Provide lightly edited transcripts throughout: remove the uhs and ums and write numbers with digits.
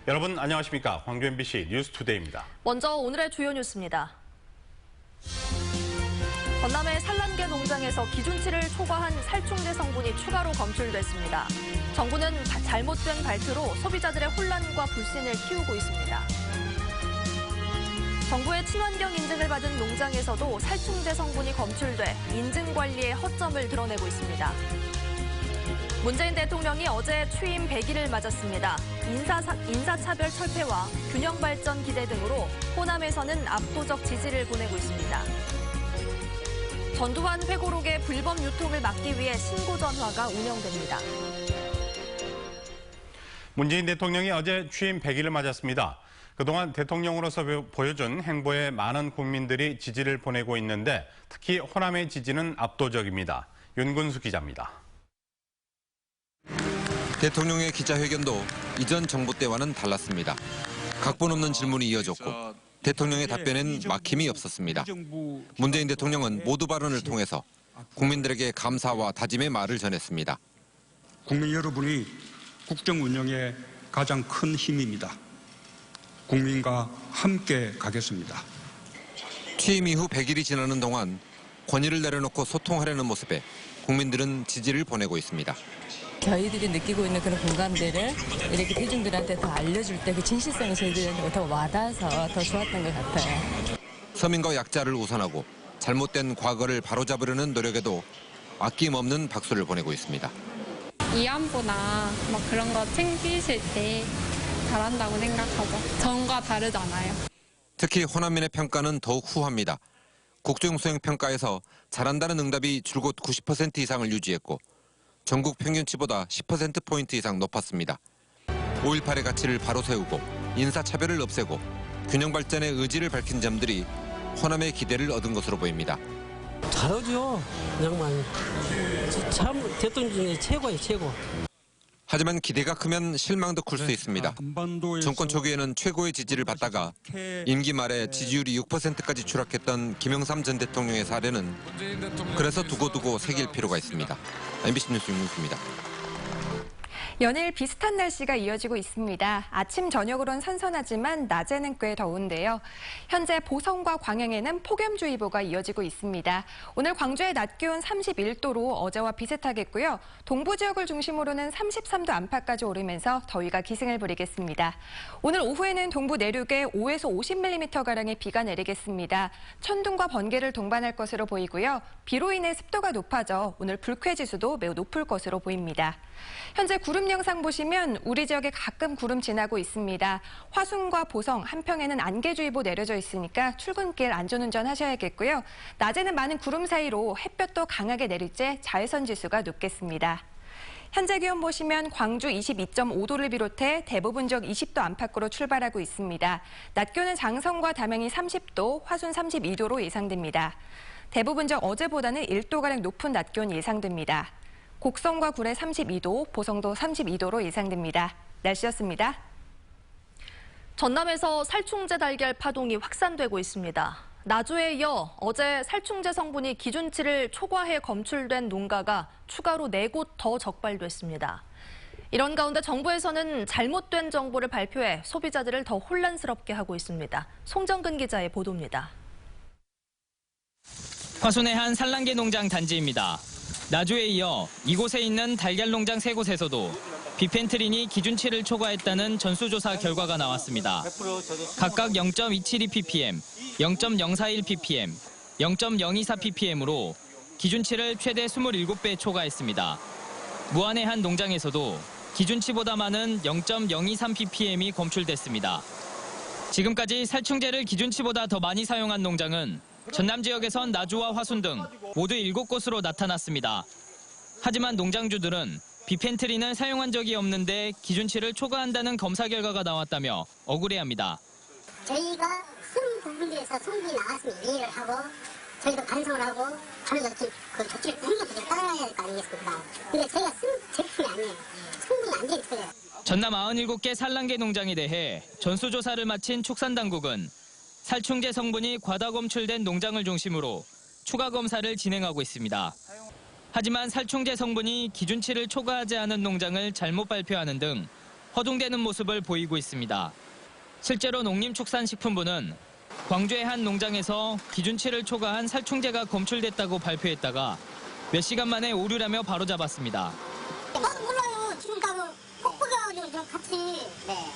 여러분 안녕하십니까? 광주 MBC 뉴스투데이입니다. 먼저 오늘의 주요 뉴스입니다. 전남의 산란계 농장에서 기준치를 초과한 살충제 성분이 추가로 검출됐습니다. 정부는 잘못된 발표로 소비자들의 혼란과 불신을 키우고 있습니다. 정부의 친환경 인증을 받은 농장에서도 살충제 성분이 검출돼 인증 관리에 허점을 드러내고 있습니다. 문재인 대통령이 어제 취임 100일을 맞았습니다. 인사차별 철폐와 균형 발전 기대 등으로 호남에서는 압도적 지지를 보내고 있습니다. 전두환 회고록의 불법 유통을 막기 위해 신고전화가 운영됩니다. 문재인 대통령이 어제 취임 100일을 맞았습니다. 그동안 대통령으로서 보여준 행보에 많은 국민들이 지지를 보내고 있는데 특히 호남의 지지는 압도적입니다. 윤근수 기자입니다. 대통령의 기자회견도 이전 정부 때와는 달랐습니다. 각본 없는 질문이 이어졌고 대통령의 답변엔 막힘이 없었습니다. 문재인 대통령은 모두 발언을 통해서 국민들에게 감사와 다짐의 말을 전했습니다. 국민 여러분이 국정 운영의 가장 큰 힘입니다. 국민과 함께 가겠습니다. 취임 이후 100일이 지나는 동안 권위를 내려놓고 소통하려는 모습에 국민들은 지지를 보내고 있습니다. 저희들이 느끼고 있는 그런 공감대를 이렇게 대중들한테 더 알려줄 때 그 진실성이 저희들한테 더 와닿아서 더 좋았던 것 같아요. 서민과 약자를 우선하고 잘못된 과거를 바로잡으려는 노력에도 아낌없는 박수를 보내고 있습니다. 위안부나 그런 거 챙기실 때 잘한다고 생각하죠. 전과 다르잖아요. 특히 호남민의 평가는 더욱 후합니다. 국정수행평가에서 잘한다는 응답이 줄곧 90% 이상을 유지했고 전국 평균치보다 10%포인트 이상 높았습니다. 5.18의 가치를 바로 세우고 인사차별을 없애고 균형 발전의 의지를 밝힌 점들이 호남의 기대를 얻은 것으로 보입니다. 잘하죠. 정말 참 대통령 중에 최고예요, 최고. 하지만 기대가 크면 실망도 클 수 있습니다. 정권 초기에는 최고의 지지를 받다가 임기 말에 지지율이 6%까지 추락했던 김영삼 전 대통령의 사례는 그래서 두고두고 새길 필요가 있습니다. MBC 뉴스 윤문수입니다. 연일 비슷한 날씨가 이어지고 있습니다. 아침, 저녁으로는 선선하지만 낮에는 꽤 더운데요. 현재 보성과 광양에는 폭염주의보가 이어지고 있습니다. 오늘 광주의 낮 기온 31도로 어제와 비슷하겠고요. 동부 지역을 중심으로는 33도 안팎까지 오르면서 더위가 기승을 부리겠습니다. 오늘 오후에는 동부 내륙에 5에서 50mm가량의 비가 내리겠습니다. 천둥과 번개를 동반할 것으로 보이고요. 비로 인해 습도가 높아져 오늘 불쾌지수도 매우 높을 것으로 보입니다. 현재 구름 영상 보시면 우리 지역에 가끔 구름 지나고 있습니다. 화순과 보성, 한평에는 안개주의보 내려져 있으니까 출근길 안전운전 하셔야겠고요. 낮에는 많은 구름 사이로 햇볕도 강하게 내릴 때 자외선 지수가 높겠습니다. 현재 기온 보시면 광주 22.5도를 비롯해 대부분 지역 20도 안팎으로 출발하고 있습니다. 낮 기온은 장성과 담양이 30도, 화순 32도로 예상됩니다. 대부분 지역 어제보다는 1도가량 높은 낮 기온 예상됩니다. 곡성과 구례 32도, 보성도 32도로 예상됩니다. 날씨였습니다. 전남에서 살충제 달걀 파동이 확산되고 있습니다. 나주에 이어 어제 살충제 성분이 기준치를 초과해 검출된 농가가 추가로 4곳 더 적발됐습니다. 이런 가운데 정부에서는 잘못된 정보를 발표해 소비자들을 더 혼란스럽게 하고 있습니다. 송정근 기자의 보도입니다. 화순의 한 산란계 농장 단지입니다. 나주에 이어 이곳에 있는 달걀 농장 3곳에서도 비펜트린이 기준치를 초과했다는 전수조사 결과가 나왔습니다. 각각 0.272ppm, 0.041ppm, 0.024ppm으로 기준치를 최대 27배 초과했습니다. 무안의 한 농장에서도 기준치보다 많은 0.023ppm이 검출됐습니다. 지금까지 살충제를 기준치보다 더 많이 사용한 농장은 전남 지역에선 나주와 화순 등 모두 7곳으로 나타났습니다. 하지만 농장주들은 비펜트린을 사용한 적이 없는데 기준치를 초과한다는 검사 결과가 나왔다며 억울해합니다. 저희가 큰 부분들에서 성분이 나왔으면 이해를 하고 저희도 반성을 하고 저희도 그 조치를 행정적으로 따라야 될 거 아니겠습니까? 근데 저희가 쓴 제품이 아니에요. 성분이 안 돼 있어요. 전남 97개 산란계 농장에 대해 전수조사를 마친 축산당국은 살충제 성분이 과다 검출된 농장을 중심으로 추가 검사를 진행하고 있습니다. 하지만 살충제 성분이 기준치를 초과하지 않은 농장을 잘못 발표하는 등 허둥대는 모습을 보이고 있습니다. 실제로 농림축산식품부는 광주의 한 농장에서 기준치를 초과한 살충제가 검출됐다고 발표했다가 몇 시간 만에 오류라며 바로잡았습니다. 나도 몰라요. 지금 가서 폭포가지고 좀 같이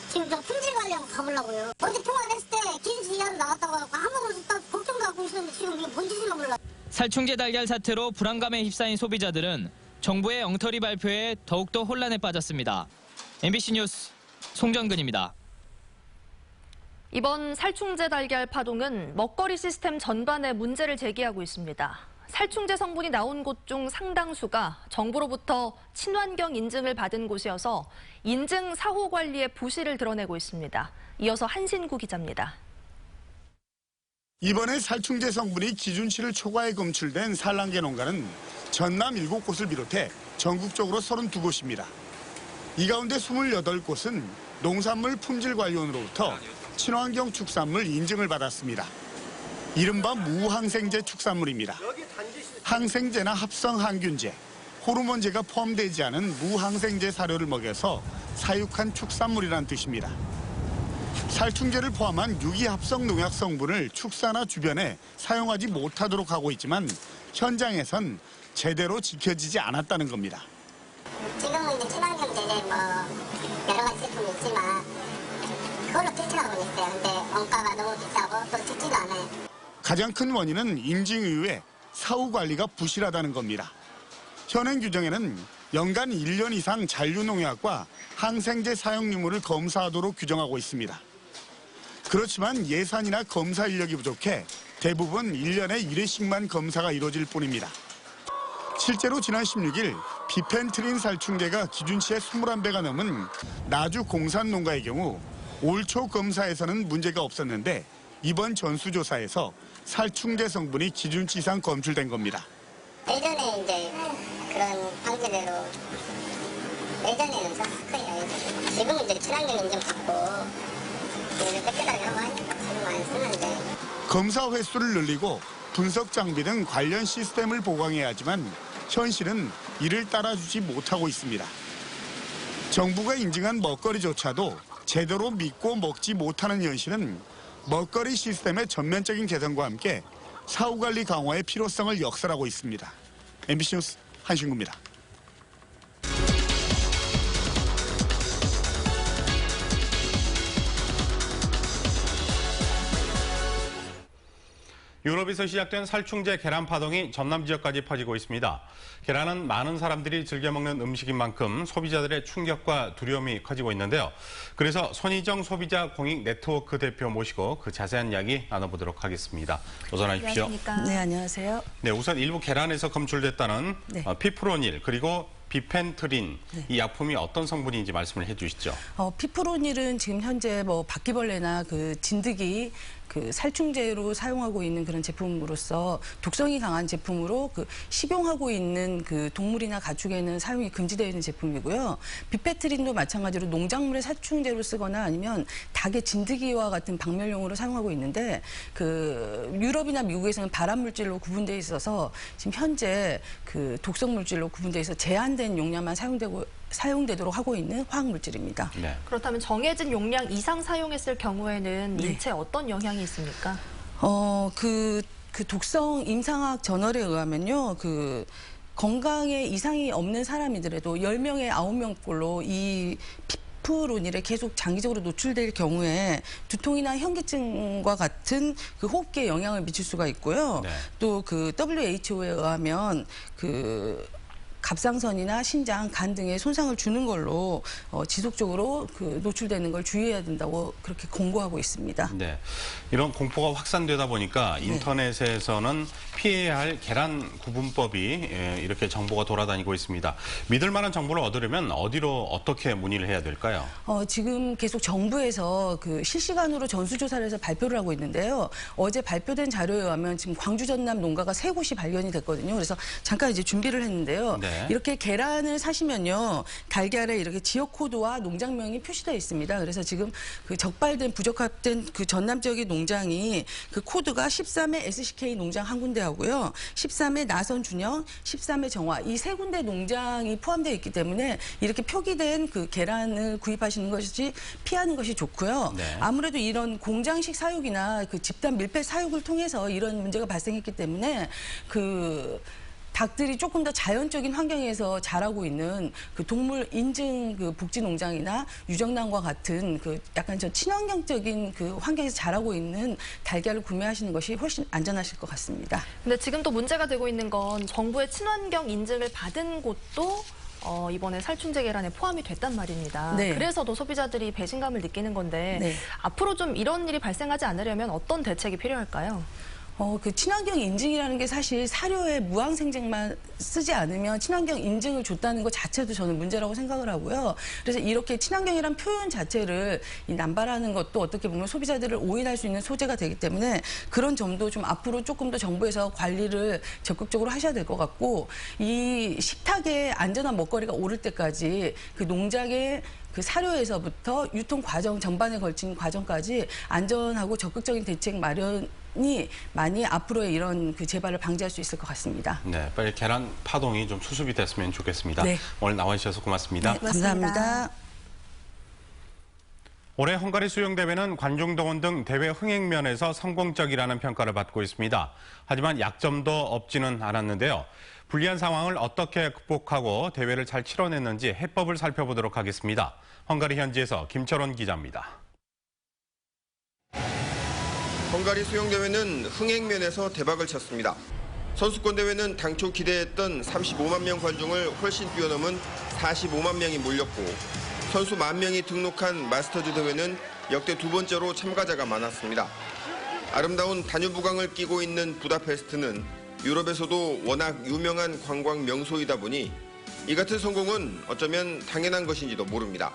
지금 좀 품질 관리하고 가보려고요. 어제 통화했을 때 기준치 이하로 나왔다고 하고 한 번도 딱 걱정 갖고 있었는데 지금 이게 뭔 짓인가 몰라. 살충제 달걀 사태로 불안감에 휩싸인 소비자들은 정부의 엉터리 발표에 더욱더 혼란에 빠졌습니다. MBC 뉴스 송정근입니다. 이번 살충제 달걀 파동은 먹거리 시스템 전반에 문제를 제기하고 있습니다. 살충제 성분이 나온 곳 중 상당수가 정부로부터 친환경 인증을 받은 곳이어서 인증 사후 관리의 부실을 드러내고 있습니다. 이어서 한신구 기자입니다. 이번에 살충제 성분이 기준치를 초과해 검출된 산란계 농가는 전남 7곳을 비롯해 전국적으로 32곳입니다. 이 가운데 28곳은 농산물 품질관리원으로부터 친환경 축산물 인증을 받았습니다. 이른바 무항생제 축산물입니다. 항생제나 합성항균제, 호르몬제가 포함되지 않은 무항생제 사료를 먹여서 사육한 축산물이란 뜻입니다. 살충제를 포함한 유기합성 농약 성분을 축사나 주변에 사용하지 못하도록 하고 있지만 현장에선 제대로 지켜지지 않았다는 겁니다. 지금은 이제 친환경 제재 여러 가지 제품이 있지만 그걸로 대체하고 있어요. 근데 원가가 너무 비싸고 또 듣지도 않아요. 가장 큰 원인은 인증 이후에 사후 관리가 부실하다는 겁니다. 현행 규정에는 연간 1년 이상 잔류농약과 항생제 사용 유무를 검사하도록 규정하고 있습니다. 그렇지만 예산이나 검사 인력이 부족해 대부분 1년에 1회씩만 검사가 이루어질 뿐입니다. 실제로 지난 16일 비펜트린 살충제가 기준치의 21배가 넘은 나주 공산농가의 경우 올 초 검사에서는 문제가 없었는데 이번 전수조사에서 살충제 성분이 기준치 이상 검출된 겁니다. 예전에 이제 그런 방제대로 예전에는 좋았을 거예요. 지금은 이제 친환경 인증 받고 이제 깨끗하게 하고 하니까 지금 안 쓰는데. 검사 횟수를 늘리고 분석 장비 등 관련 시스템을 보강해야 하지만 현실은 이를 따라주지 못하고 있습니다. 정부가 인증한 먹거리조차도 제대로 믿고 먹지 못하는 현실은 먹거리 시스템의 전면적인 개선과 함께 사후관리 강화의 필요성을 역설하고 있습니다. MBC 뉴스 한신구입니다. 유럽에서 시작된 살충제 계란 파동이 전남 지역까지 퍼지고 있습니다. 계란은 많은 사람들이 즐겨 먹는 음식인 만큼 소비자들의 충격과 두려움이 커지고 있는데요. 그래서 손희정 소비자 공익 네트워크 대표 모시고 그 자세한 이야기 나눠보도록 하겠습니다. 어서 나십시오. 네, 안녕하세요. 네, 우선 일부 계란에서 검출됐다는 피프로닐 그리고 비펜트린 이 약품이 어떤 성분인지 말씀을 해주시죠. 피프로닐은 지금 현재 바퀴벌레나 그 진드기 그 살충제로 사용하고 있는 그런 제품으로서 독성이 강한 제품으로 그 식용하고 있는 그 동물이나 가축에는 사용이 금지되어 있는 제품이고요. 비펜트린도 마찬가지로 농작물의 살충제로 쓰거나 아니면 닭의 진드기와 같은 박멸용으로 사용하고 있는데 그 유럽이나 미국에서는 발암 물질로 구분되어 있어서 지금 현재 그 독성 물질로 구분되어 있어 제한된 용량만 사용되도록 하고 있는 화학물질입니다. 네. 그렇다면 정해진 용량 이상 사용했을 경우에는 인체에 어떤 영향이 있습니까? 그 독성 임상학 저널에 의하면요. 그 건강에 이상이 없는 사람이더라도 10명에 9명꼴로 이 피프로닐에 계속 장기적으로 노출될 경우에 두통이나 현기증과 같은 그 호흡기에 영향을 미칠 수가 있고요. 또 그 WHO에 의하면 그 갑상선이나 신장, 간 등에 손상을 주는 걸로 지속적으로 그 노출되는 걸 주의해야 된다고 그렇게 권고하고 있습니다. 네, 이런 공포가 확산되다 보니까 인터넷에서는 피해야 할 계란 구분법이 이렇게 정보가 돌아다니고 있습니다. 믿을 만한 정보를 얻으려면 어디로 어떻게 문의를 해야 될까요? 지금 계속 정부에서 그 실시간으로 전수조사를 해서 발표를 하고 있는데요. 어제 발표된 자료에 의하면 지금 광주 전남 농가가 3곳이 발견이 됐거든요. 그래서 잠깐 이제 준비를 했는데요. 네. 이렇게 계란을 사시면요, 달걀에 이렇게 지역 코드와 농장명이 표시되어 있습니다. 그래서 지금 그 적발된 부적합된 그 전남 지역의 농장이 그 코드가 13회 SCK 농장 한 군데하고요, 13회 나선 준영, 13회 정화 이 세 군데 농장이 포함되어 있기 때문에 이렇게 표기된 그 계란을 구입하시는 것이 피하는 것이 좋고요. 네. 아무래도 이런 공장식 사육이나 그 집단 밀폐 사육을 통해서 이런 문제가 발생했기 때문에 그 닭들이 조금 더 자연적인 환경에서 자라고 있는 그 동물 인증 그 복지 농장이나 유정란과 같은 그 약간 저 친환경적인 그 환경에서 자라고 있는 달걀을 구매하시는 것이 훨씬 안전하실 것 같습니다. 근데 지금 또 문제가 되고 있는 건 정부의 친환경 인증을 받은 곳도 이번에 살충제 계란에 포함이 됐단 말입니다. 네. 그래서도 소비자들이 배신감을 느끼는 건데 네. 앞으로 좀 이런 일이 발생하지 않으려면 어떤 대책이 필요할까요? 그 친환경 인증이라는 게 사실 사료에 무항생제만 쓰지 않으면 친환경 인증을 줬다는 것 자체도 저는 문제라고 생각을 하고요. 그래서 이렇게 친환경이란 표현 자체를 남발하는 것도 어떻게 보면 소비자들을 오인할 수 있는 소재가 되기 때문에 그런 점도 좀 앞으로 조금 더 정부에서 관리를 적극적으로 하셔야 될 것 같고, 이 식탁에 안전한 먹거리가 오를 때까지 그 농장의 그 사료에서부터 유통 과정 전반에 걸친 과정까지 안전하고 적극적인 대책 마련이 많이 앞으로의 이런 그 재발을 방지할 수 있을 것 같습니다. 네, 빨리 계란 파동이 좀 수습이 됐으면 좋겠습니다. 네. 오늘 나와 주셔서 고맙습니다. 네, 감사합니다. 올해 헝가리 수영대회는 관중동원 등 대회 흥행 면에서 성공적이라는 평가를 받고 있습니다. 하지만 약점도 없지는 않았는데요. 불리한 상황을 어떻게 극복하고 대회를 잘 치러냈는지 해법을 살펴보도록 하겠습니다. 헝가리 현지에서 김철원 기자입니다. 헝가리 수영대회는 흥행 면에서 대박을 쳤습니다. 선수권 대회는 당초 기대했던 35만 명 관중을 훨씬 뛰어넘은 45만 명이 몰렸고, 선수 1만 명이 등록한 마스터즈 대회는 역대 두 번째로 참가자가 많았습니다. 아름다운 다뉴브강을 끼고 있는 부다페스트는 유럽에서도 워낙 유명한 관광 명소이다 보니 이 같은 성공은 어쩌면 당연한 것인지도 모릅니다.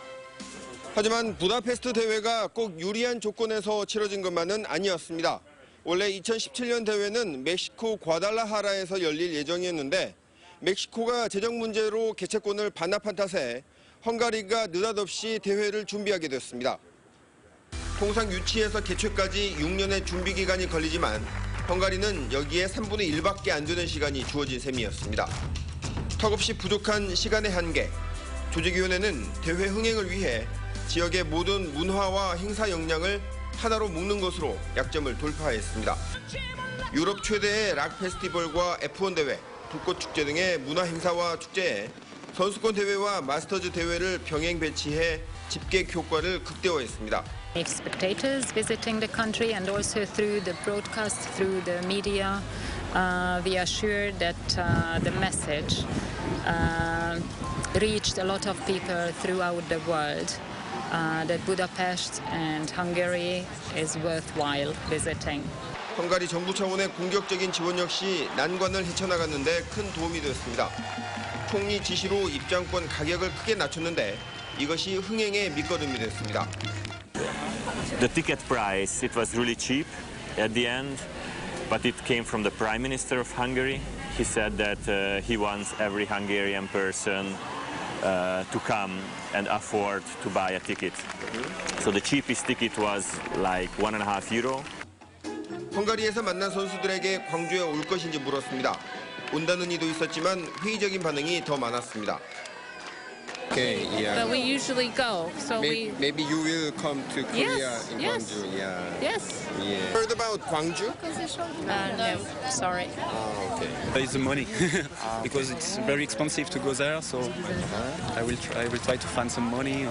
하지만 부다페스트 대회가 꼭 유리한 조건에서 치러진 것만은 아니었습니다. 원래 2017년 대회는 멕시코 과달라하라에서 열릴 예정이었는데 멕시코가 재정 문제로 개최권을 반납한 탓에 헝가리가 느닷없이 대회를 준비하게 됐습니다. 통상 유치에서 개최까지 6년의 준비 기간이 걸리지만 헝가리는 여기에 3분의 1밖에 안 되는 시간이 주어진 셈이었습니다. 턱없이 부족한 시간의 한계. 조직위원회는 대회 흥행을 위해 지역의 모든 문화와 행사 역량을 하나로 묶는 것으로 약점을 돌파했습니다. 유럽 최대의 락 페스티벌과 F1 대회, 불꽃 축제 등의 문화 행사와 축제에 선수권 대회와 마스터즈 대회를 병행 배치해 집객 효과를 극대화했습니다. Spectators visiting the country and also through the broadcast, through the media, we are sure that the message reached a lot of people throughout the world. That Budapest and Hungary is worthwhile visiting. 헝가리 정부 차원의 공격적인 지원 역시 난관을 헤쳐나갔는데 큰 도움이 되었습니다. 총리 지시로 입장권 가격을 크게 낮췄는데 이것이 흥행의 밑거름이 됐습니다. The ticket price, it was really cheap at the end, but it came from the Prime Minister of Hungary. He said that he wants every Hungarian person to come and afford to buy a ticket. So the cheapest ticket was like €1.50. 헝가리에서 만난 선수들에게 광주에 올 것인지 물었습니다. 온다는 이도 있었지만 회의적인 반응이 더 많았습니다. Okay, yeah. But we usually go, so Maybe you will come to Korea Yes, in yes. Gwangju. Yeah. Yes. Yeah. Heard about Gwangju? No, sorry. Okay. It's the money because it's very expensive to go there. So I will try to find some money.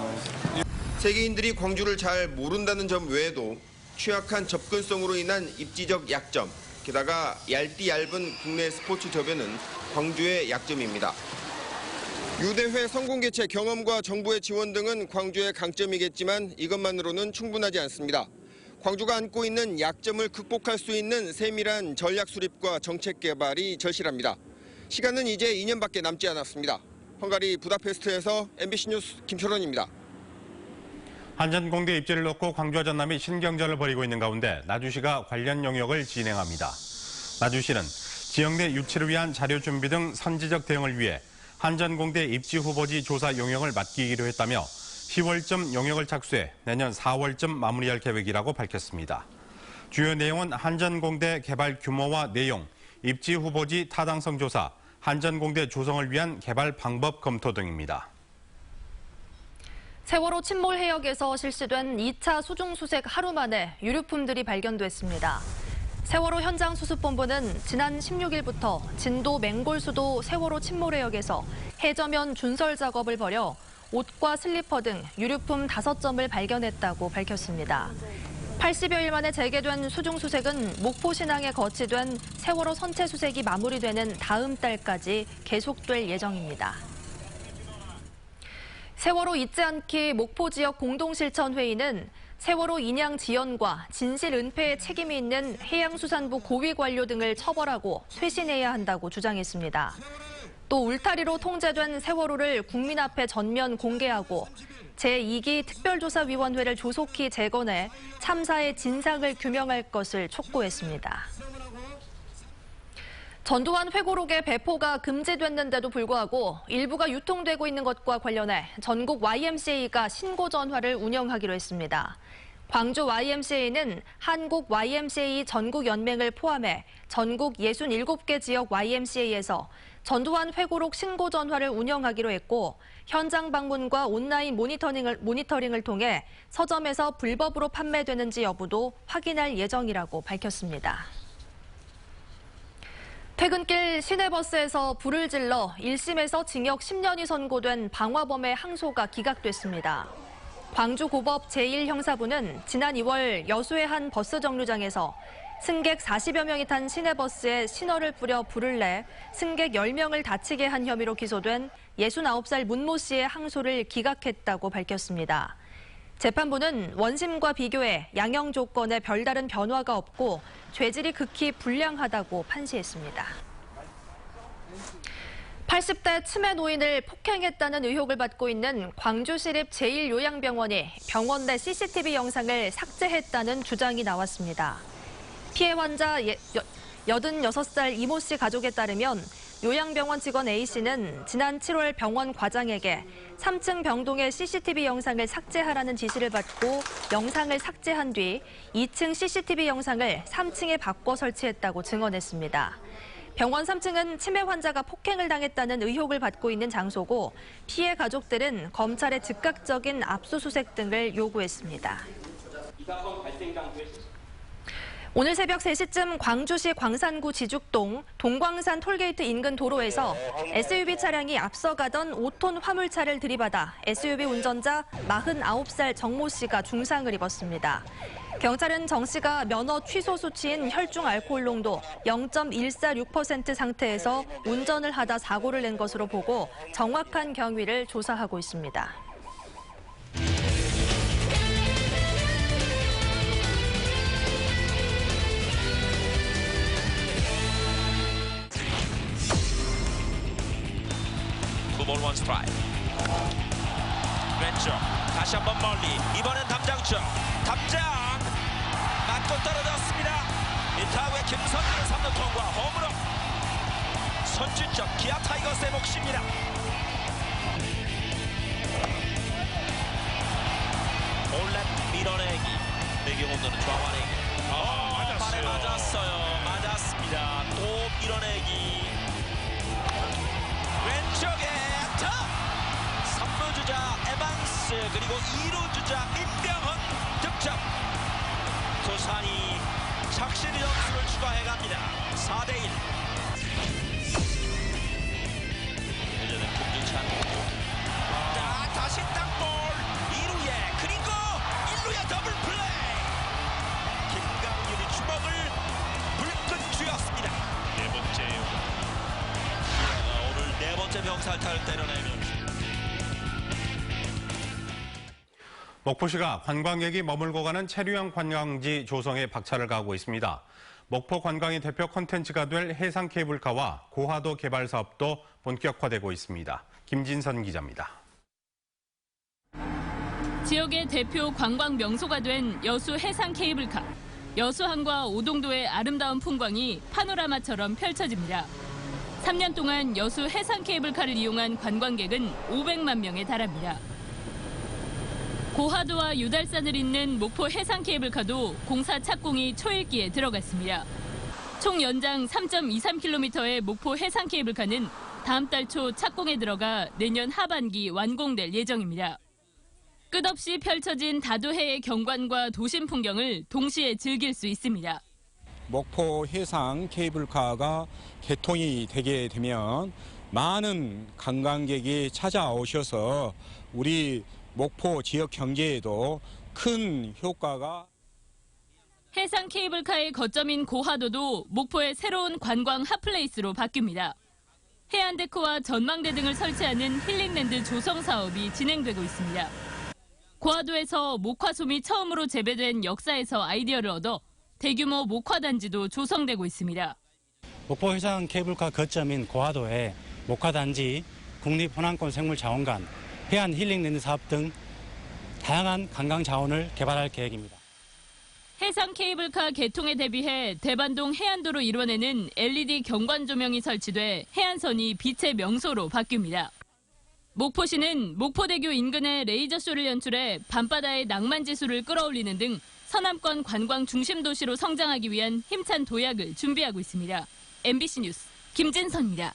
세계인들이 광주를 잘 모른다는 점 외에도 취약한 접근성으로 인한 입지적 약점, 게다가 얇은 국내 스포츠 저변은 광주의 약점입니다. 유대회 성공 개최 경험과 정부의 지원 등은 광주의 강점이겠지만 이것만으로는 충분하지 않습니다. 광주가 안고 있는 약점을 극복할 수 있는 세밀한 전략 수립과 정책 개발이 절실합니다. 시간은 이제 2년밖에 남지 않았습니다. 헝가리 부다페스트에서 MBC 뉴스 김철원입니다. 한전공대 입지를 놓고 광주와 전남이 신경전을 벌이고 있는 가운데 나주시가 관련 영역을 진행합니다. 나주시는 지역 내 유치를 위한 자료 준비 등 선제적 대응을 위해 한전공대 입지 후보지 조사 용역을 맡기기로 했다며 10월쯤 용역을 착수해 내년 4월쯤 마무리할 계획이라고 밝혔습니다. 주요 내용은 한전공대 개발 규모와 내용, 입지 후보지 타당성 조사, 한전공대 조성을 위한 개발 방법 검토 등입니다. 세월호 침몰 해역에서 실시된 2차 수중수색 하루 만에 유류품들이 발견됐습니다. 세월호 현장수습본부는 지난 16일부터 진도 맹골수도 세월호 침몰 해역에서 해저면 준설 작업을 벌여 옷과 슬리퍼 등 유류품 5점을 발견했다고 밝혔습니다. 80여일 만에 재개된 수중수색은 목포신항에 거치된 세월호 선체 수색이 마무리되는 다음 달까지 계속될 예정입니다. 세월호 잊지 않기 목포 지역 공동실천회의는 세월호 인양 지연과 진실 은폐에 책임이 있는 해양수산부 고위 관료 등을 처벌하고 쇄신해야 한다고 주장했습니다. 또 울타리로 통제된 세월호를 국민 앞에 전면 공개하고 제2기 특별조사위원회를 조속히 재건해 참사의 진상을 규명할 것을 촉구했습니다. 전두환 회고록의 배포가 금지됐는데도 불구하고 일부가 유통되고 있는 것과 관련해 전국 YMCA가 신고 전화를 운영하기로 했습니다. 광주 YMCA는 한국 YMCA 전국연맹을 포함해 전국 67개 지역 YMCA에서 전두환 회고록 신고 전화를 운영하기로 했고 현장 방문과 온라인 모니터링을 통해 서점에서 불법으로 판매되는지 여부도 확인할 예정이라고 밝혔습니다. 퇴근길 시내버스에서 불을 질러 1심에서 징역 10년이 선고된 방화범의 항소가 기각됐습니다. 광주고법 제1형사부는 지난 2월 여수의 한 버스 정류장에서 승객 40여 명이 탄 시내버스에 신호를 뿌려 불을 내 승객 10명을 다치게 한 혐의로 기소된 69살 문모 씨의 항소를 기각했다고 밝혔습니다. 재판부는 원심과 비교해 양형 조건에 별다른 변화가 없고 죄질이 극히 불량하다고 판시했습니다. 80대 치매 노인을 폭행했다는 의혹을 받고 있는 광주시립 제1요양병원이 병원 내 CCTV 영상을 삭제했다는 주장이 나왔습니다. 피해 환자 86살 이모 씨 가족에 따르면 요양병원 직원 A씨는 지난 7월 병원 과장에게 3층 병동의 CCTV 영상을 삭제하라는 지시를 받고 영상을 삭제한 뒤 2층 CCTV 영상을 3층에 바꿔 설치했다고 증언했습니다. 병원 3층은 치매 환자가 폭행을 당했다는 의혹을 받고 있는 장소고 피해 가족들은 검찰의 즉각적인 압수수색 등을 요구했습니다. 오늘 새벽 3시쯤 광주시 광산구 지죽동 동광산 톨게이트 인근 도로에서 SUV 차량이 앞서가던 5톤 화물차를 들이받아 SUV 운전자 49살 정모 씨가 중상을 입었습니다. 경찰은 정 씨가 면허 취소 수치인 혈중 알코올 농도 0.146% 상태에서 운전을 하다 사고를 낸 것으로 보고 정확한 경위를 조사하고 있습니다. 투볼 원 스트라이크. 왼쪽 다시 한번 멀리 이번엔 담장 쪽 담장 맞고 떨어졌습니다. 이 타구의 김선진의 3루 통과 홈으로 선취점 기아 타이거스의 몫입니다. 올렛 밀어내기 내기 홈런은 좌완에게 발에 맞았어요. 맞았습니다. 또 밀어내기 왼쪽에 타 3루 주자 에반스 그리고 2루 주자 민병헌 득점. 두산이 착실히 점수를 추가해갑니다. 4대1. 이제는 김주찬 다시 땅볼 2루에 그리고 1루에 더블 플레이. 김강률이 주먹을 불끈 쥐었습니다. 네 번째 오늘 네 번째 병살타를 때려내면서 목포시가 관광객이 머물고 가는 체류형 관광지 조성에 박차를 가하고 있습니다. 목포 관광의 대표 콘텐츠가 될 해상 케이블카와 고화도 개발 사업도 본격화되고 있습니다. 김진선 기자입니다. 지역의 대표 관광 명소가 된 여수 해상 케이블카. 여수항과 오동도의 아름다운 풍광이 파노라마처럼 펼쳐집니다. 3년 동안 여수 해상 케이블카를 이용한 관광객은 500만 명에 달합니다. 고하도와 유달산을 잇는 목포 해상 케이블카도 공사 착공이 초읽기에 들어갔습니다. 총 연장 3.23km의 목포 해상 케이블카는 다음 달 초 착공에 들어가 내년 하반기 완공될 예정입니다. 끝없이 펼쳐진 다도해의 경관과 도심 풍경을 동시에 즐길 수 있습니다. 목포 해상 케이블카가 개통이 되게 되면 많은 관광객이 찾아오셔서 우리 목포 지역 경제에도 큰 효과가. 해상 케이블카의 거점인 고하도도 목포의 새로운 관광 핫플레이스로 바뀝니다. 해안데크와 전망대 등을 설치하는 힐링랜드 조성 사업이 진행되고 있습니다. 고하도에서 목화솜이 처음으로 재배된 역사에서 아이디어를 얻어 대규모 목화단지도 조성되고 있습니다. 목포 해상 케이블카 거점인 고하도에 목화단지, 국립호남권 생물자원관, 해안 힐링랜드 사업 등 다양한 관광 자원을 개발할 계획입니다. 해상 케이블카 개통에 대비해 대반동 해안도로 일원에는 LED 경관 조명이 설치돼 해안선이 빛의 명소로 바뀝니다. 목포시는 목포대교 인근에 레이저쇼를 연출해 밤바다의 낭만지수를 끌어올리는 등 서남권 관광 중심 도시로 성장하기 위한 힘찬 도약을 준비하고 있습니다. MBC 뉴스 김진선입니다.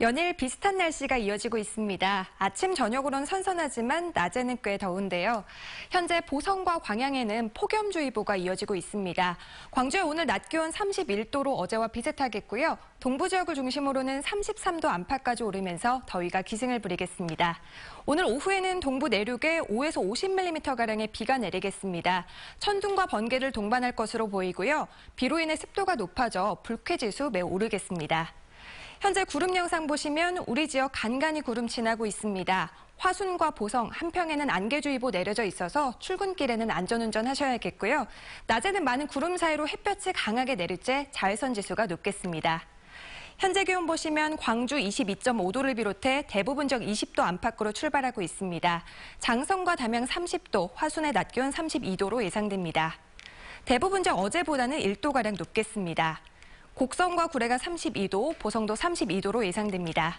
연일 비슷한 날씨가 이어지고 있습니다. 아침, 저녁으로는 선선하지만 낮에는 꽤 더운데요. 현재 보성과 광양에는 폭염주의보가 이어지고 있습니다. 광주에 오늘 낮 기온 31도로 어제와 비슷하겠고요. 동부 지역을 중심으로는 33도 안팎까지 오르면서 더위가 기승을 부리겠습니다. 오늘 오후에는 동부 내륙에 5에서 50mm가량의 비가 내리겠습니다. 천둥과 번개를 동반할 것으로 보이고요. 비로 인해 습도가 높아져 불쾌지수 매우 오르겠습니다. 현재 구름 영상 보시면 우리 지역 간간히 구름 지나고 있습니다. 화순과 보성, 한평에는 안개주의보 내려져 있어서 출근길에는 안전운전 하셔야겠고요. 낮에는 많은 구름 사이로 햇볕이 강하게 내릴 때 자외선 지수가 높겠습니다. 현재 기온 보시면 광주 22.5도를 비롯해 대부분 지역 20도 안팎으로 출발하고 있습니다. 장성과 담양 30도, 화순의 낮 기온 32도로 예상됩니다. 대부분 지역 어제보다는 1도가량 높겠습니다. 곡성과 구례가 32도, 보성도 32도로 예상됩니다.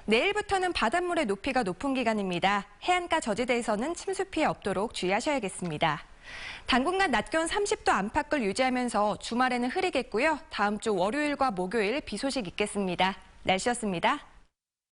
내일부터는 바닷물의 높이가 높은 기간입니다. 해안가 저지대에서는 침수 피해 없도록 주의하셔야겠습니다. 당분간 낮 기온 30도 안팎을 유지하면서 주말에는 흐리겠고요. 다음 주 월요일과 목요일 비 소식 있겠습니다. 날씨였습니다.